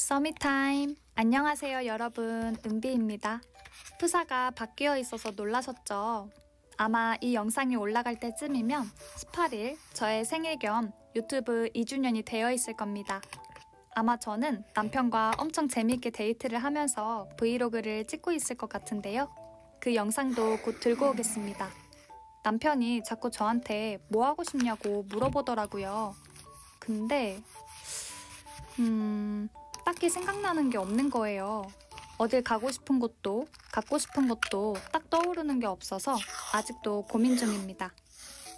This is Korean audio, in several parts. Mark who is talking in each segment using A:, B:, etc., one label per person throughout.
A: 서밋타임! 안녕하세요 여러분, 은비입니다. 프사가 바뀌어 있어서 놀라셨죠? 아마 이 영상이 올라갈 때쯤이면 18일 저의 생일 겸 유튜브 2주년이 되어 있을 겁니다. 아마 저는 남편과 엄청 재미있게 데이트를 하면서 브이로그를 찍고 있을 것 같은데요. 그 영상도 곧 들고 오겠습니다. 남편이 자꾸 저한테 뭐 하고 싶냐고 물어보더라고요. 근데 딱히 생각나는 게 없는 거예요. 어딜 가고 싶은 곳도 갖고 싶은 것도 딱 떠오르는 게 없어서 아직도 고민 중입니다.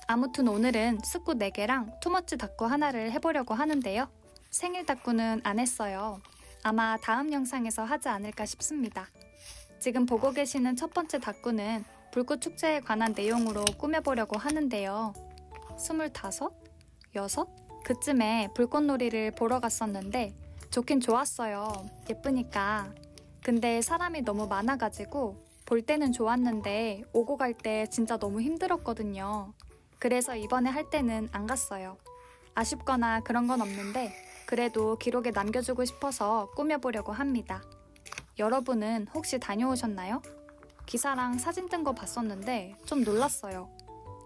A: 아무튼 오늘은 스쿠 4개랑 투머치 다쿠 하나를 해보려고 하는데요. 생일 다쿠는 안 했어요. 아마 다음 영상에서 하지 않을까 싶습니다. 지금 보고 계시는 첫 번째 다쿠는 불꽃 축제에 관한 내용으로 꾸며보려고 하는데요. 25? 6? 그쯤에 불꽃놀이를 보러 갔었는데 좋긴 좋았어요. 예쁘니까. 근데 사람이 너무 많아가지고 볼 때는 좋았는데 오고 갈 때 진짜 너무 힘들었거든요. 그래서 이번에 할 때는 안 갔어요. 아쉽거나 그런 건 없는데 그래도 기록에 남겨주고 싶어서 꾸며보려고 합니다. 여러분은 혹시 다녀오셨나요? 기사랑 사진 뜬 거 봤었는데 좀 놀랐어요.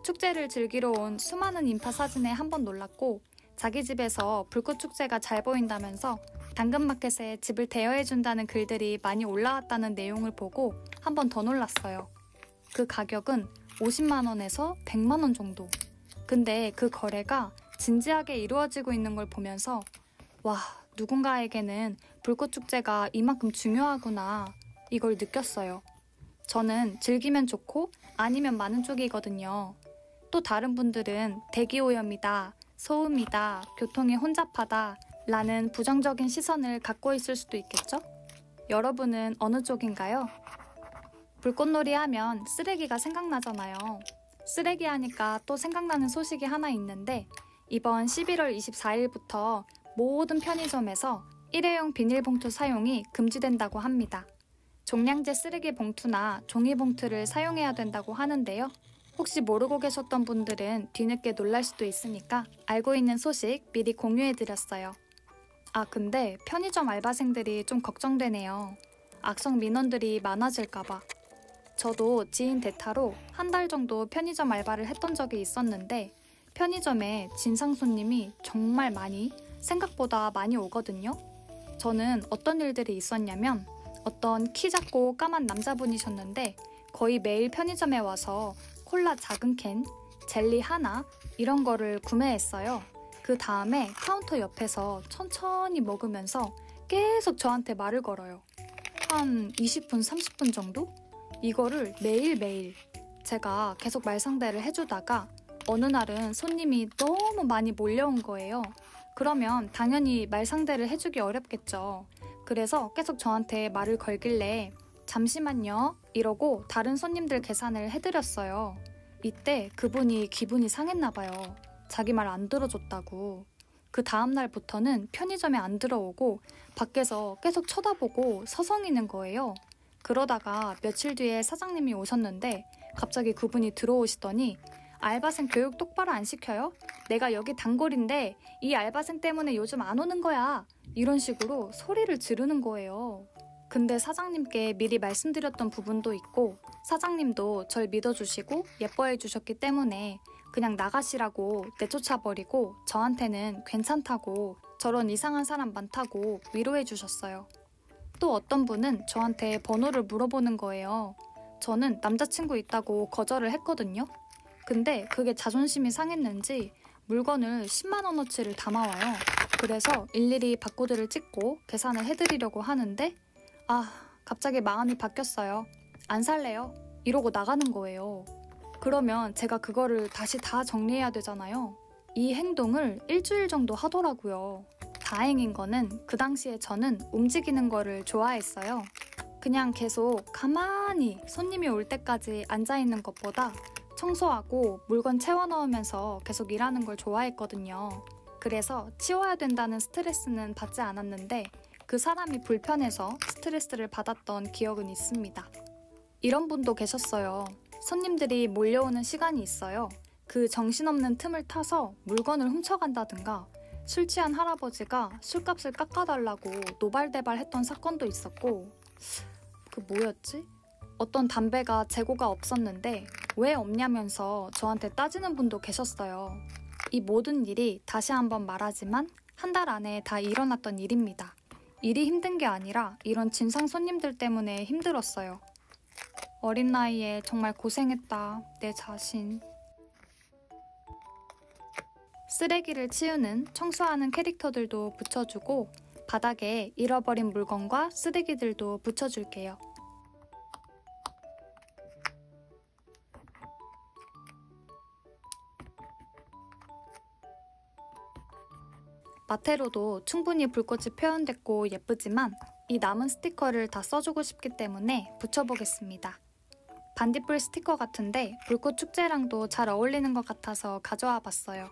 A: 축제를 즐기러 온 수많은 인파 사진에 한 번 놀랐고 자기 집에서 불꽃축제가 잘 보인다면서 당근마켓에 집을 대여해준다는 글들이 많이 올라왔다는 내용을 보고 한 번 더 놀랐어요. 그 가격은 50만 원에서 100만 원 정도. 근데 그 거래가 진지하게 이루어지고 있는 걸 보면서 와, 누군가에게는 불꽃축제가 이만큼 중요하구나 이걸 느꼈어요. 저는 즐기면 좋고 아니면 많은 쪽이거든요. 또 다른 분들은 대기오염이다, 소음이다, 교통이 혼잡하다 라는 부정적인 시선을 갖고 있을 수도 있겠죠? 여러분은 어느 쪽인가요? 불꽃놀이 하면 쓰레기가 생각나잖아요. 쓰레기 하니까 또 생각나는 소식이 하나 있는데 이번 11월 24일부터 모든 편의점에서 일회용 비닐봉투 사용이 금지된다고 합니다. 종량제 쓰레기 봉투나 종이봉투를 사용해야 된다고 하는데요. 혹시 모르고 계셨던 분들은 뒤늦게 놀랄 수도 있으니까 알고 있는 소식 미리 공유해드렸어요. 아, 근데 편의점 알바생들이 좀 걱정되네요. 악성 민원들이 많아질까봐. 저도 지인 대타로 한 달 정도 편의점 알바를 했던 적이 있었는데 편의점에 진상 손님이 정말 생각보다 많이 오거든요. 저는 어떤 일들이 있었냐면 어떤 키 작고 까만 남자분이셨는데 거의 매일 편의점에 와서 콜라 작은 캔, 젤리 하나 이런 거를 구매했어요. 그 다음에 카운터 옆에서 천천히 먹으면서 계속 저한테 말을 걸어요. 한 20분, 30분 정도? 이거를 매일매일 제가 계속 말상대를 해주다가 어느 날은 손님이 너무 많이 몰려온 거예요. 그러면 당연히 말상대를 해주기 어렵겠죠. 그래서 계속 저한테 말을 걸길래 잠시만요 이러고 다른 손님들 계산을 해드렸어요. 이때 그분이 기분이 상했나 봐요. 자기 말 안 들어줬다고. 그 다음날부터는 편의점에 안 들어오고 밖에서 계속 쳐다보고 서성이는 거예요. 그러다가 며칠 뒤에 사장님이 오셨는데 갑자기 그분이 들어오시더니 알바생 교육 똑바로 안 시켜요? 내가 여기 단골인데 이 알바생 때문에 요즘 안 오는 거야. 이런 식으로 소리를 지르는 거예요. 근데 사장님께 미리 말씀드렸던 부분도 있고 사장님도 절 믿어주시고 예뻐해 주셨기 때문에 그냥 나가시라고 내쫓아버리고 저한테는 괜찮다고 저런 이상한 사람 많다고 위로해 주셨어요. 또 어떤 분은 저한테 번호를 물어보는 거예요. 저는 남자친구 있다고 거절을 했거든요. 근데 그게 자존심이 상했는지 물건을 10만 원어치를 담아와요. 그래서 일일이 바코드를 찍고 계산을 해드리려고 하는데 갑자기 마음이 바뀌었어요. 안 살래요. 이러고 나가는 거예요. 그러면 제가 그거를 다시 다 정리해야 되잖아요. 이 행동을 일주일 정도 하더라고요. 다행인 거는 그 당시에 저는 움직이는 거를 좋아했어요. 그냥 계속 가만히 손님이 올 때까지 앉아있는 것보다 청소하고 물건 채워 넣으면서 계속 일하는 걸 좋아했거든요. 그래서 치워야 된다는 스트레스는 받지 않았는데 그 사람이 불편해서 스트레스를 받았던 기억은 있습니다. 이런 분도 계셨어요. 손님들이 몰려오는 시간이 있어요. 그 정신없는 틈을 타서 물건을 훔쳐간다든가 술 취한 할아버지가 술값을 깎아달라고 노발대발했던 사건도 있었고, 그 뭐였지? 어떤 담배가 재고가 없었는데 왜 없냐면서 저한테 따지는 분도 계셨어요. 이 모든 일이 다시 한번 말하지만 한 달 안에 다 일어났던 일입니다. 일이 힘든 게 아니라 이런 진상 손님들 때문에 힘들었어요. 어린 나이에 정말 고생했다, 내 자신. 쓰레기를 치우는, 청소하는 캐릭터들도 붙여주고 바닥에 잃어버린 물건과 쓰레기들도 붙여줄게요. 마테로도 충분히 불꽃이 표현됐고 예쁘지만 이 남은 스티커를 다 써주고 싶기 때문에 붙여보겠습니다. 반딧불 스티커 같은데 불꽃 축제랑도 잘 어울리는 것 같아서 가져와 봤어요.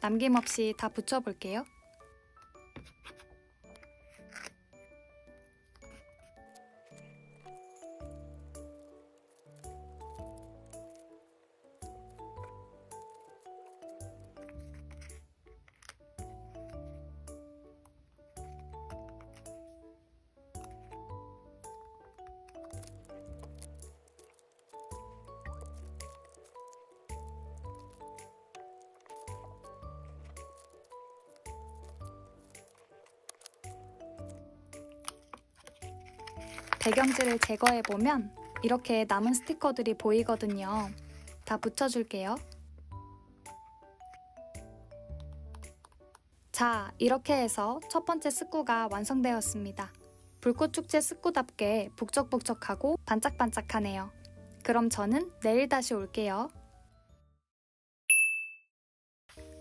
A: 남김없이 다 붙여볼게요. 배경지를 제거해보면 이렇게 남은 스티커들이 보이거든요. 다 붙여줄게요. 자, 이렇게 해서 첫 번째 스쿠가 완성되었습니다. 불꽃축제 스쿠답게 북적북적하고 반짝반짝하네요. 그럼 저는 내일 다시 올게요.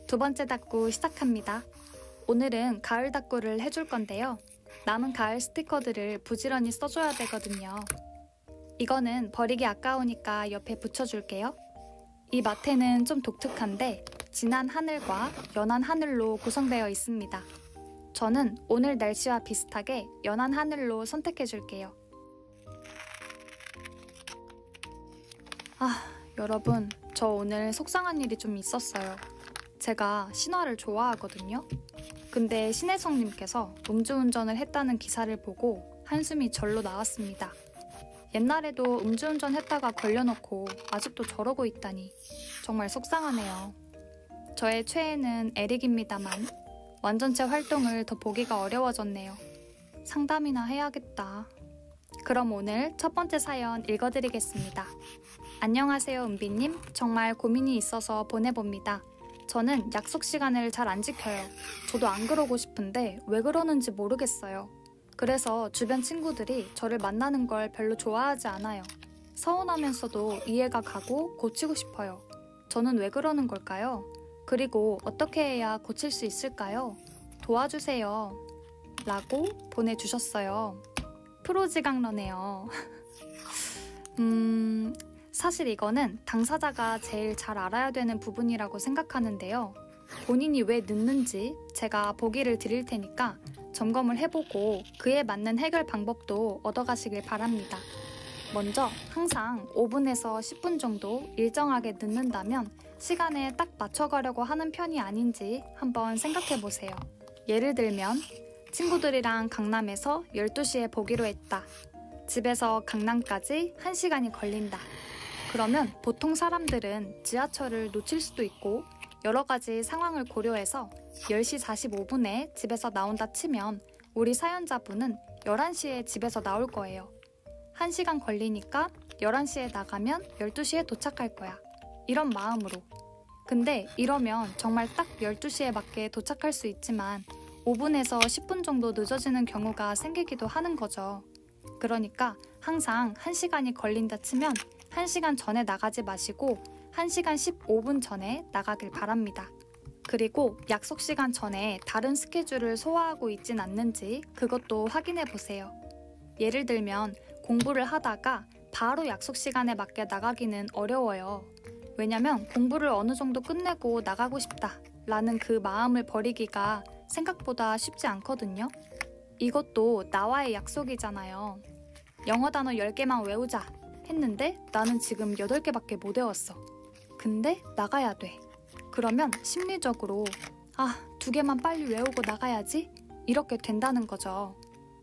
A: 두 번째 닦구 시작합니다. 오늘은 가을 닦구를 해줄 건데요. 남은 가을 스티커들을 부지런히 써줘야 되거든요. 이거는 버리기 아까우니까 옆에 붙여줄게요. 이 마테는 좀 독특한데 진한 하늘과 연한 하늘로 구성되어 있습니다. 저는 오늘 날씨와 비슷하게 연한 하늘로 선택해줄게요. 여러분, 저 오늘 속상한 일이 좀 있었어요. 제가 신화를 좋아하거든요. 근데 신혜성님께서 음주운전을 했다는 기사를 보고 한숨이 절로 나왔습니다. 옛날에도 음주운전 했다가 걸려놓고 아직도 저러고 있다니 정말 속상하네요. 저의 최애는 에릭입니다만 완전체 활동을 더 보기가 어려워졌네요. 상담이나 해야겠다. 그럼 오늘 첫 번째 사연 읽어드리겠습니다. 안녕하세요, 은비님. 정말 고민이 있어서 보내봅니다. 저는 약속 시간을 잘 안 지켜요. 저도 안 그러고 싶은데 왜 그러는지 모르겠어요. 그래서 주변 친구들이 저를 만나는 걸 별로 좋아하지 않아요. 서운하면서도 이해가 가고 고치고 싶어요. 저는 왜 그러는 걸까요? 그리고 어떻게 해야 고칠 수 있을까요? 도와주세요. 라고 보내주셨어요. 프로지강러네요. 사실 이거는 당사자가 제일 잘 알아야 되는 부분이라고 생각하는데요. 본인이 왜 늦는지 제가 보기를 드릴 테니까 점검을 해보고 그에 맞는 해결 방법도 얻어가시길 바랍니다. 먼저 항상 5분에서 10분 정도 일정하게 늦는다면 시간에 딱 맞춰가려고 하는 편이 아닌지 한번 생각해보세요. 예를 들면 친구들이랑 강남에서 12시에 보기로 했다. 집에서 강남까지 1시간이 걸린다. 그러면 보통 사람들은 지하철을 놓칠 수도 있고 여러 가지 상황을 고려해서 10시 45분에 집에서 나온다 치면 우리 사연자분은 11시에 집에서 나올 거예요. 1시간 걸리니까 11시에 나가면 12시에 도착할 거야. 이런 마음으로. 근데 이러면 정말 딱 12시에 맞게 도착할 수 있지만 5분에서 10분 정도 늦어지는 경우가 생기기도 하는 거죠. 그러니까 항상 1시간이 걸린다 치면 1시간 전에 나가지 마시고 1시간 15분 전에 나가길 바랍니다. 그리고 약속 시간 전에 다른 스케줄을 소화하고 있진 않는지 그것도 확인해 보세요. 예를 들면 공부를 하다가 바로 약속 시간에 맞게 나가기는 어려워요. 왜냐면 공부를 어느 정도 끝내고 나가고 싶다 라는 그 마음을 버리기가 생각보다 쉽지 않거든요. 이것도 나와의 약속이잖아요. 영어 단어 10개만 외우자 했는데 나는 지금 8개밖에 못 외웠어. 근데 나가야 돼. 그러면 심리적으로 2개만 빨리 외우고 나가야지? 이렇게 된다는 거죠.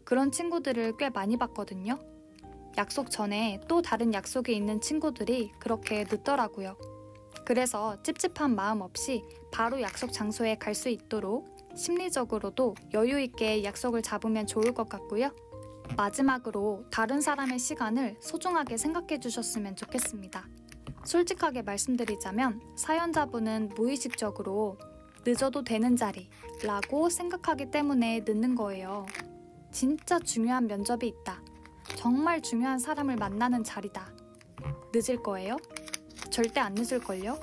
A: 그런 친구들을 꽤 많이 봤거든요. 약속 전에 또 다른 약속이 있는 친구들이 그렇게 늦더라고요. 그래서 찝찝한 마음 없이 바로 약속 장소에 갈 수 있도록 심리적으로도 여유 있게 약속을 잡으면 좋을 것 같고요. 마지막으로 다른 사람의 시간을 소중하게 생각해 주셨으면 좋겠습니다. 솔직하게 말씀드리자면 사연자분은 무의식적으로 늦어도 되는 자리라고 생각하기 때문에 늦는 거예요. 진짜 중요한 면접이 있다. 정말 중요한 사람을 만나는 자리다. 늦을 거예요? 절대 안 늦을걸요?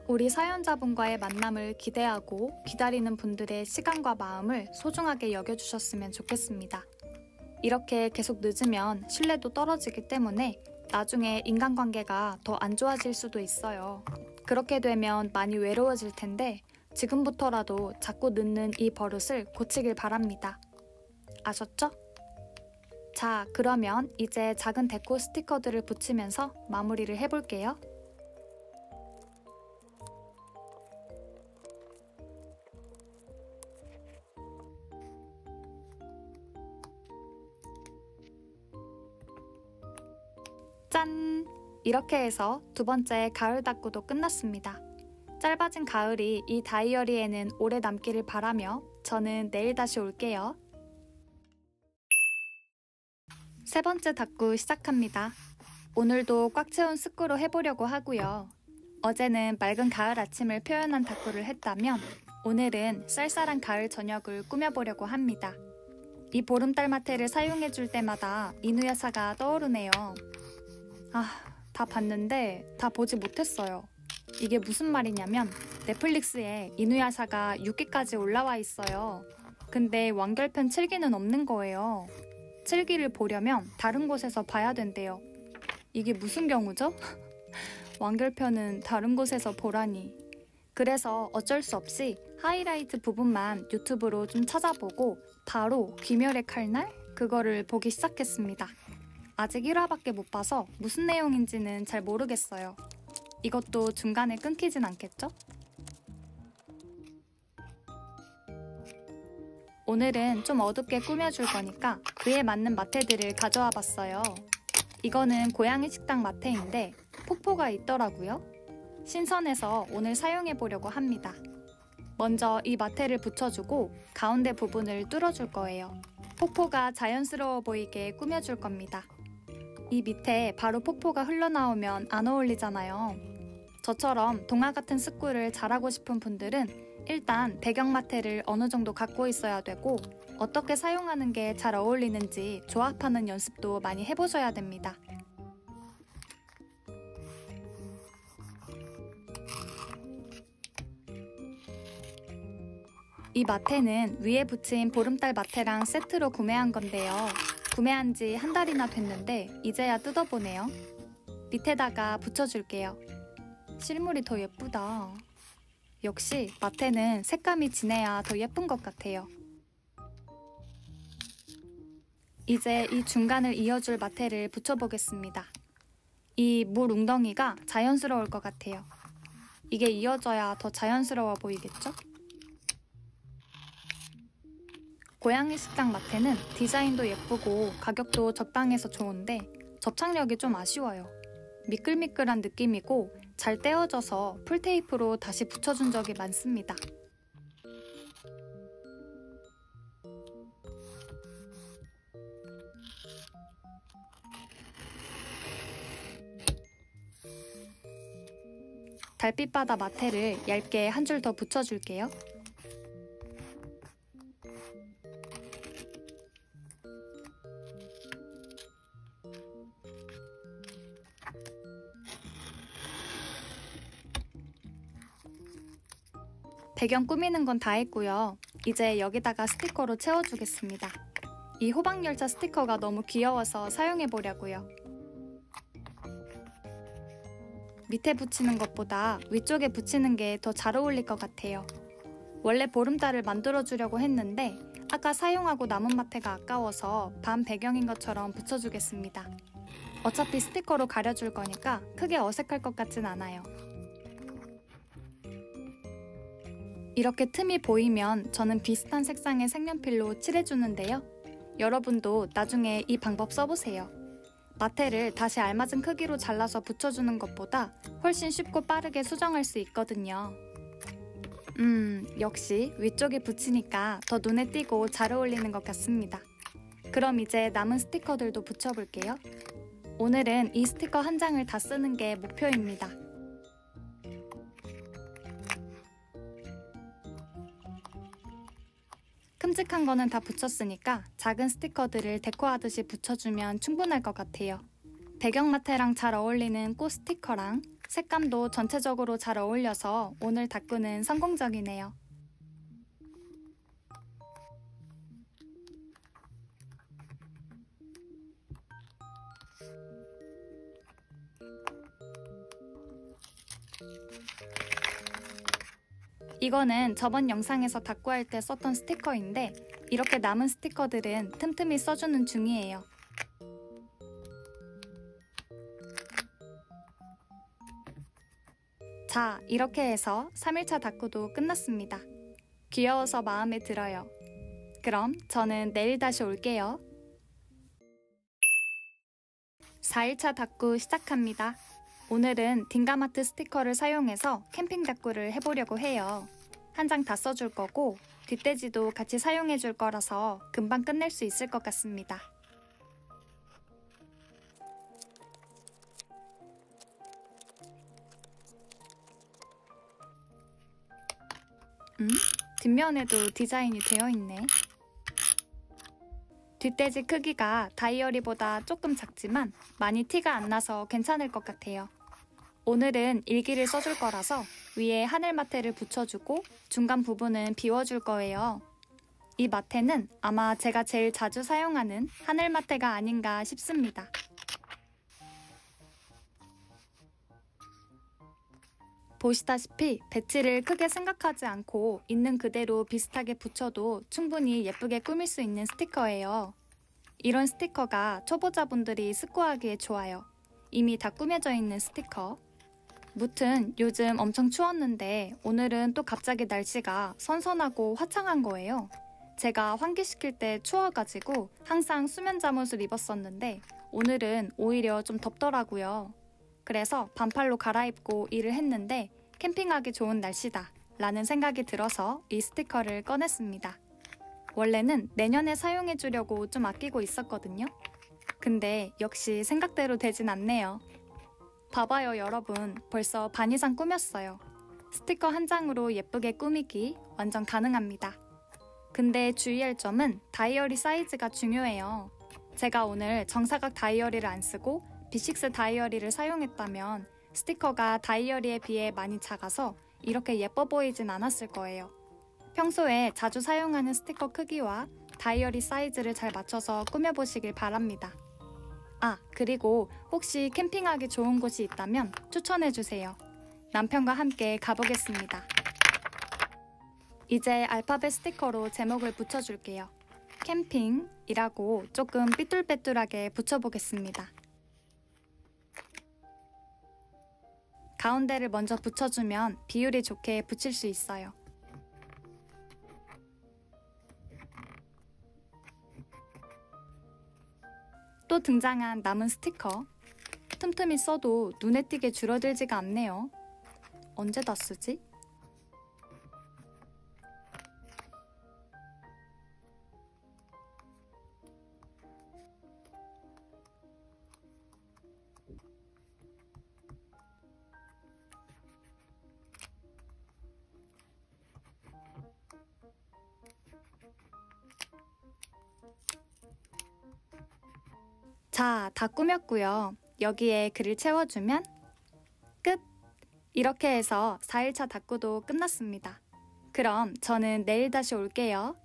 A: 우리 사연자분과의 만남을 기대하고 기다리는 분들의 시간과 마음을 소중하게 여겨주셨으면 좋겠습니다. 이렇게 계속 늦으면 신뢰도 떨어지기 때문에 나중에 인간관계가 더 안 좋아질 수도 있어요. 그렇게 되면 많이 외로워질 텐데 지금부터라도 자꾸 늦는 이 버릇을 고치길 바랍니다. 아셨죠? 자, 그러면 이제 작은 데코 스티커들을 붙이면서 마무리를 해볼게요. 짠! 이렇게 해서 2번째 가을 다꾸도 끝났습니다. 짧아진 가을이 이 다이어리에는 오래 남기를 바라며 저는 내일 다시 올게요. 3번째 다꾸 시작합니다. 오늘도 꽉 채운 스쿠로 해보려고 하고요. 어제는 맑은 가을 아침을 표현한 다꾸를 했다면 오늘은 쌀쌀한 가을 저녁을 꾸며보려고 합니다. 이 보름달 마테를 사용해줄 때마다 이누야사가 떠오르네요. 다 봤는데 다 보지 못했어요. 이게 무슨 말이냐면 넷플릭스에 이누야사가 6기까지 올라와 있어요. 근데 완결편 7기는 없는 거예요. 7기를 보려면 다른 곳에서 봐야 된대요. 이게 무슨 경우죠? 완결편은 다른 곳에서 보라니. 그래서 어쩔 수 없이 하이라이트 부분만 유튜브로 좀 찾아보고 바로 귀멸의 칼날? 그거를 보기 시작했습니다. 아직 1화밖에 못 봐서 무슨 내용인지는 잘 모르겠어요. 이것도 중간에 끊기진 않겠죠? 오늘은 좀 어둡게 꾸며줄 거니까 그에 맞는 마테들을 가져와 봤어요. 이거는 고양이 식당 마테인데 폭포가 있더라고요. 신선해서 오늘 사용해 보려고 합니다. 먼저 이 마테를 붙여주고 가운데 부분을 뚫어줄 거예요. 폭포가 자연스러워 보이게 꾸며줄 겁니다. 이 밑에 바로 폭포가 흘러나오면 안 어울리잖아요. 저처럼 동화 같은 스쿨을 잘하고 싶은 분들은 일단 배경 마테를 어느 정도 갖고 있어야 되고 어떻게 사용하는 게 잘 어울리는지 조합하는 연습도 많이 해보셔야 됩니다. 이 마테는 위에 붙인 보름달 마테랑 세트로 구매한 건데요. 구매한 지 한 달이나 됐는데 이제야 뜯어보네요. 밑에다가 붙여줄게요. 실물이 더 예쁘다. 역시 마테는 색감이 진해야 더 예쁜 것 같아요. 이제 이 중간을 이어줄 마테를 붙여보겠습니다. 이 물 웅덩이가 자연스러울 것 같아요. 이게 이어져야 더 자연스러워 보이겠죠? 고양이 식당 마테는 디자인도 예쁘고 가격도 적당해서 좋은데 접착력이 좀 아쉬워요. 미끌미끌한 느낌이고 잘 떼어져서 풀테이프로 다시 붙여준 적이 많습니다. 달빛바다 마테를 얇게 한 줄 더 붙여줄게요. 배경 꾸미는 건 다 했고요. 이제 여기다가 스티커로 채워주겠습니다. 이 호박열차 스티커가 너무 귀여워서 사용해보려고요. 밑에 붙이는 것보다 위쪽에 붙이는 게 더 잘 어울릴 것 같아요. 원래 보름달을 만들어주려고 했는데 아까 사용하고 남은 마테가 아까워서 반 배경인 것처럼 붙여주겠습니다. 어차피 스티커로 가려줄 거니까 크게 어색할 것 같진 않아요. 이렇게 틈이 보이면 저는 비슷한 색상의 색연필로 칠해주는데요. 여러분도 나중에 이 방법 써보세요. 마테를 다시 알맞은 크기로 잘라서 붙여주는 것보다 훨씬 쉽고 빠르게 수정할 수 있거든요. 역시 위쪽에 붙이니까 더 눈에 띄고 잘 어울리는 것 같습니다. 그럼 이제 남은 스티커들도 붙여볼게요. 오늘은 이 스티커 한 장을 다 쓰는 게 목표입니다. 큼직한 거는 다 붙였으니까 작은 스티커들을 데코하듯이 붙여주면 충분할 것 같아요. 배경 마테랑 잘 어울리는 꽃 스티커랑 색감도 전체적으로 잘 어울려서 오늘 다꾸는 성공적이네요. 이거는 저번 영상에서 다꾸할 때 썼던 스티커인데 이렇게 남은 스티커들은 틈틈이 써주는 중이에요. 자, 이렇게 해서 3일차 다꾸도 끝났습니다. 귀여워서 마음에 들어요. 그럼 저는 내일 다시 올게요. 4일차 다꾸 시작합니다. 오늘은 딩가마트 스티커를 사용해서 캠핑 다꾸를 해보려고 해요. 한 장 다 써줄 거고 뒷돼지도 같이 사용해줄 거라서 금방 끝낼 수 있을 것 같습니다. 뒷면에도 디자인이 되어 있네. 뒷돼지 크기가 다이어리보다 조금 작지만 많이 티가 안 나서 괜찮을 것 같아요. 오늘은 일기를 써줄 거라서 위에 하늘 마테를 붙여주고 중간 부분은 비워줄 거예요. 이 마테는 아마 제가 제일 자주 사용하는 하늘 마테가 아닌가 싶습니다. 보시다시피 배치를 크게 생각하지 않고 있는 그대로 비슷하게 붙여도 충분히 예쁘게 꾸밀 수 있는 스티커예요. 이런 스티커가 초보자분들이 스코하기에 좋아요. 이미 다 꾸며져 있는 스티커. 무튼 요즘 엄청 추웠는데 오늘은 또 갑자기 날씨가 선선하고 화창한 거예요. 제가 환기시킬 때 추워가지고 항상 수면 잠옷을 입었었는데 오늘은 오히려 좀 덥더라고요. 그래서 반팔로 갈아입고 일을 했는데 캠핑하기 좋은 날씨다 라는 생각이 들어서 이 스티커를 꺼냈습니다. 원래는 내년에 사용해주려고 좀 아끼고 있었거든요. 근데 역시 생각대로 되진 않네요. 봐봐요 여러분, 벌써 반 이상 꾸몄어요. 스티커 한 장으로 예쁘게 꾸미기 완전 가능합니다. 근데 주의할 점은 다이어리 사이즈가 중요해요. 제가 오늘 정사각 다이어리를 안 쓰고 B6 다이어리를 사용했다면 스티커가 다이어리에 비해 많이 작아서 이렇게 예뻐 보이진 않았을 거예요. 평소에 자주 사용하는 스티커 크기와 다이어리 사이즈를 잘 맞춰서 꾸며보시길 바랍니다. 아, 그리고 혹시 캠핑하기 좋은 곳이 있다면 추천해주세요. 남편과 함께 가보겠습니다. 이제 알파벳 스티커로 제목을 붙여줄게요. 캠핑이라고 조금 삐뚤빼뚤하게 붙여보겠습니다. 가운데를 먼저 붙여주면 비율이 좋게 붙일 수 있어요. 또 등장한 남은 스티커. 틈틈이 써도 눈에 띄게 줄어들지가 않네요. 언제 다 쓰지? 자, 다 꾸몄고요. 여기에 글을 채워주면 끝! 이렇게 해서 4일차 다꾸도 끝났습니다. 그럼 저는 내일 다시 올게요.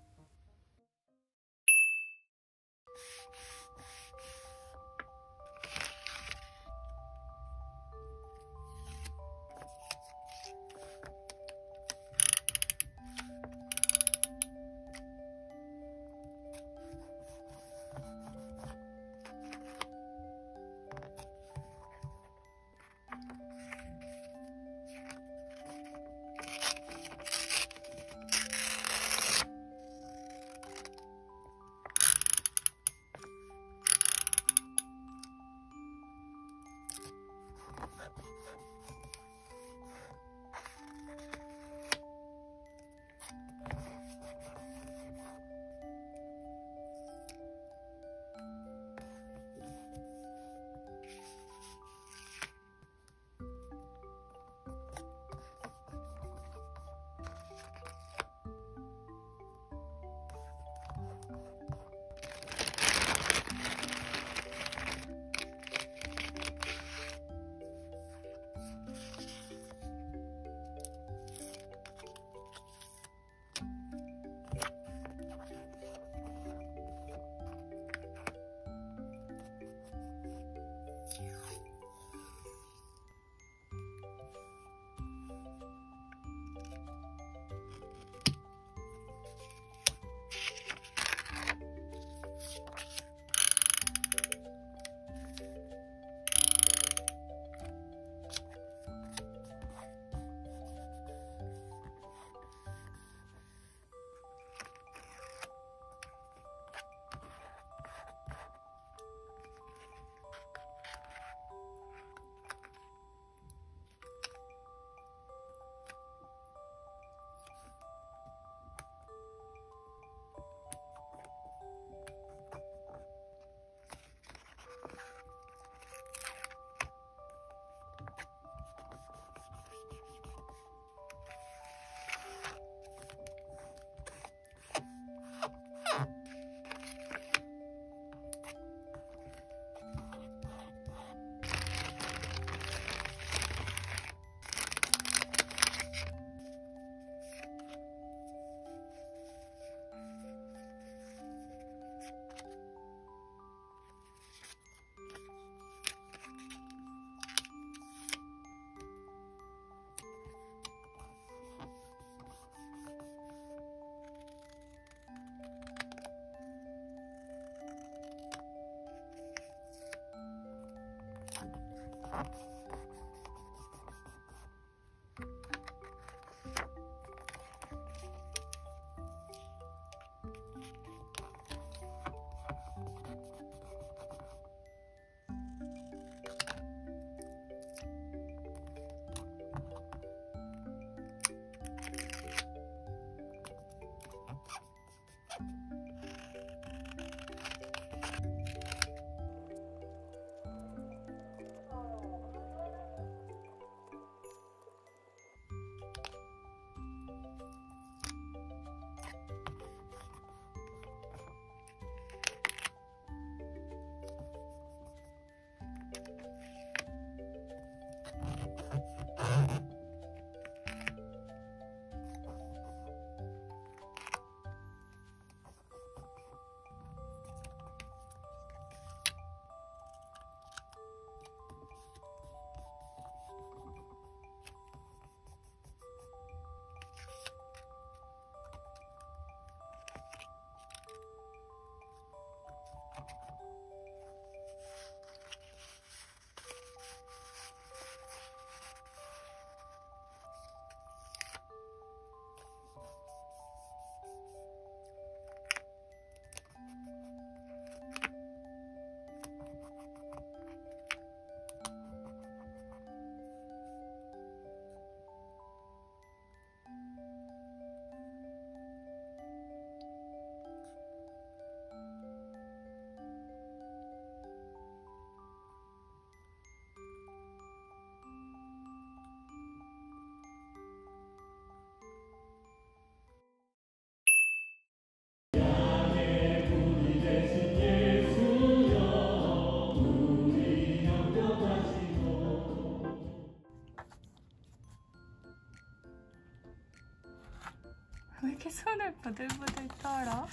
A: 왜 이렇게 손을 부들부들 떨어?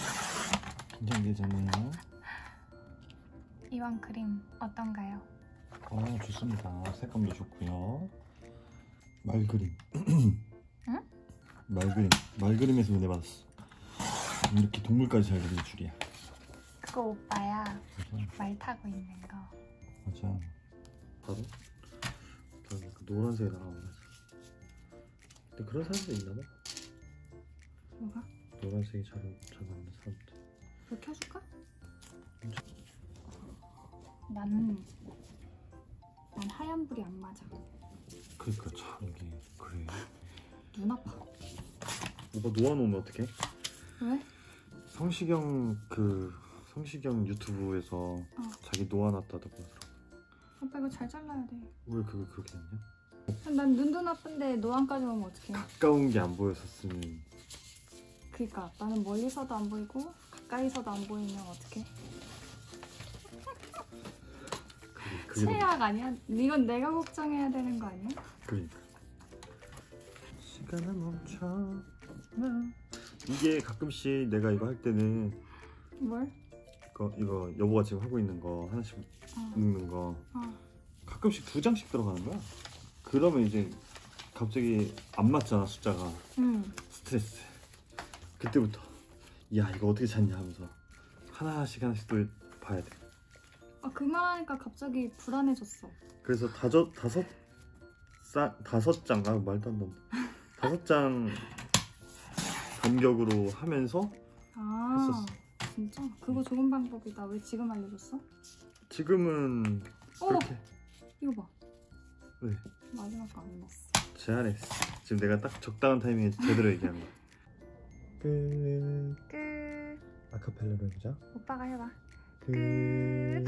B: 긴장되잖아요.
A: 이번 그림 어떤가요?
B: 좋습니다. 색감도 좋고요. 말그림.
A: 응?
B: 말그림에서 은혜 받았어. 이렇게 동물까지 잘 그릴 줄이야.
A: 그거 오빠야.
B: 맞아.
A: 말 타고 있는 거.
B: 맞아. 바로 그 노란색에 나가면서. 근데 그런 사람도 있나 봐.
A: 뭐가?
B: 노란색이 잘 맞는 사람들.
A: 불 켜줄까? 난 하얀 불이 안 맞아.
B: 그러니까 참 이게 그래.
A: 눈 아파.
B: 오빠 놓아놓으면 어떡해?
A: 왜?
B: 성시경 유튜브에서 자기 놓아놨다고 하더라고.
A: 오빠 이거 잘 잘라야 돼.
B: 왜 그게 그렇게 됐냐?
A: 난 눈도 나쁜데 노안까지 오면 어떡해.
B: 가까운 게 안 보였었으면.
A: 그니까 나는 멀리서도 안 보이고 가까이서도 안 보이면 어떡해.
B: 그게
A: 최악 아니야? 이건 내가 걱정해야 되는 거 아니야?
B: 그러니까 시간을 멈춰. 이게 가끔씩 내가 이거 할 때는
A: 뭘?
B: 이거 여보가 지금 하고 있는 거 하나씩 묶는 거 가끔씩 2장씩 들어가는 거야. 그러면 이제 갑자기 안 맞잖아, 숫자가. 스트레스. 그때부터 야 이거 어떻게 찾냐 하면서 하나씩 또 봐야 돼.
A: 그 말하니까 갑자기 불안해졌어.
B: 그래서 다섯 장, 말도 안 된다. 5장 간격으로 하면서 했었어.
A: 진짜? 그거 좋은 방법이다. 왜 지금 알려줬어?
B: 지금은 그렇게.
A: 이거 봐.
B: 왜?
A: 마지막 거 안 났어.
B: 잘했어. 지금 내가 딱 적당한 타이밍에 제대로 얘기한 거야. 끝.
A: 끝.
B: 아카펠라로 해보자.
A: 오빠가 해봐.
B: 끝.